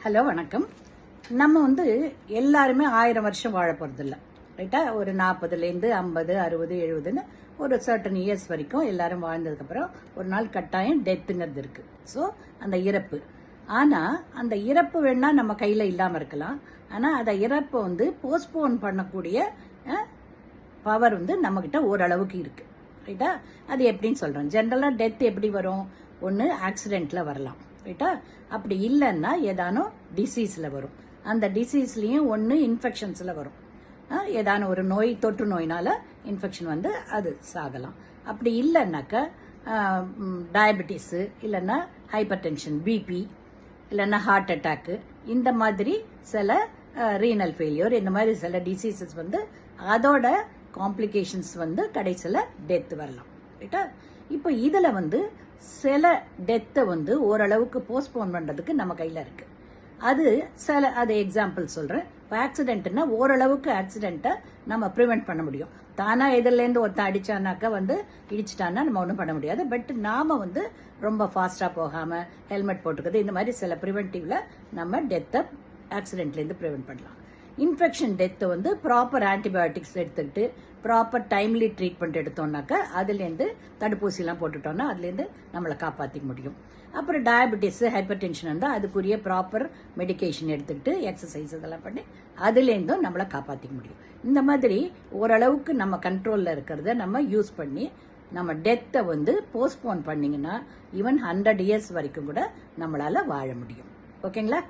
Hello வணக்கம். நம்ம எல்லாருமே 1000 வருஷம் வாழ போறது இல்லை, ரைட்டா? ஒரு 40லேருந்து 50, 60, 70ன்னு ஒரு சர்டன் இயர்ஸ் வரைக்கும் எல்லாரும் வாழ்ந்ததுக்கு அப்புறம் ஒரு நாள் கட்டாயம் டெத்துங்கிறது இருக்கு. ஸோ அந்த இறப்பு. ஆனா அந்த இறப்பு வேணா நம்ம கையில இல்லாம இருக்கலாம். ஆனா அந்த இறப்பை போஸ்ட்போன் பண்ணக்கூடிய பவர் நம்ம கிட்ட ஓரளவுக்கு இருக்கு, ரைட்டா? அது எப்படின்னு சொல்றேன். ஜென்ரலா டெத் எப்படி வரும்? ஒன்று ஆக்சிடென்ட்ல வரலாம், ரைட்டா? அப்படி இல்லைன்னா ஏதானும் டிசீஸ்ல வரும். அந்த டிசீஸ்லயும் ஒன்று இன்ஃபெக்ஷன்ஸ்ல வரும். ஏதான ஒரு நோய், தொற்று நோயினால இன்ஃபெக்ஷன் அது சாகலாம். அப்படி இல்லைன்னாக்க டயபெட்டிஸ், இல்லைன்னா ஹைப்பர் டென்ஷன், பிபி, இல்லைன்னா ஹார்ட் அட்டாக்கு, இந்த மாதிரி சில ரீனல் ஃபெயிலியர், இந்த மாதிரி சில டிசீசஸ் அதோட காம்ப்ளிகேஷன்ஸ் கடைசியில் டெத் வரலாம், ரைட்டா? இப்போ இதுல சில டெத்தை ஓரளவுக்கு போஸ்ட்போன் பண்றதுக்கு நம்ம கையில இருக்கு. அது எக்ஸாம்பிள் சொல்றேன். இப்போ ஆக்சிடென்ட்னா ஓரளவுக்கு ஆக்சிடென்ட்டை நம்ம ப்ரிவென்ட் பண்ண முடியும். தானா எதிரிலேருந்து ஒருத்தன் அடிச்சானாக்கா இடிச்சிட்டான்னா நம்ம ஒன்றும் பண்ண முடியாது. பட் நாம ரொம்ப ஃபாஸ்டா போகாம ஹெல்மெட் போட்டுக்கிறது, இந்த மாதிரி சில ப்ரிவென்டிவ்ல நம்ம டெத்தை ஆக்சிடென்ட்லேருந்து ப்ரிவென்ட் பண்ணலாம். இன்ஃபெக்ஷன் டெத்தை ப்ராப்பர் ஆன்டிபயோட்டிக்ஸ் எடுத்துக்கிட்டு ப்ராப்பர் டைம்லி ட்ரீட்மெண்ட் எடுத்தோம்னாக்கா அதுலேருந்து தடுப்பூசிலாம் போட்டுட்டோம்னா அதுலேருந்து நம்மளை காப்பாற்றிக்க முடியும். அப்புறம் டயபெட்டிஸ், ஹைப்பர் டென்ஷன் இருந்தால் அதுக்குரிய ப்ராப்பர் மெடிகேஷன் எடுத்துக்கிட்டு எக்ஸசைஸ் இதெல்லாம் பண்ணி அதுலேருந்தும் நம்மளை காப்பாற்றிக்க முடியும். இந்த மாதிரி ஓரளவுக்கு நம்ம கண்ட்ரோலில் இருக்கிறத நம்ம யூஸ் பண்ணி நம்ம டெத்தை போஸ்ட்போன் பண்ணிங்கன்னா ஈவன் 100 இயர்ஸ் வரைக்கும் கூட நம்மளால வாழ முடியும். ஓகேங்களா?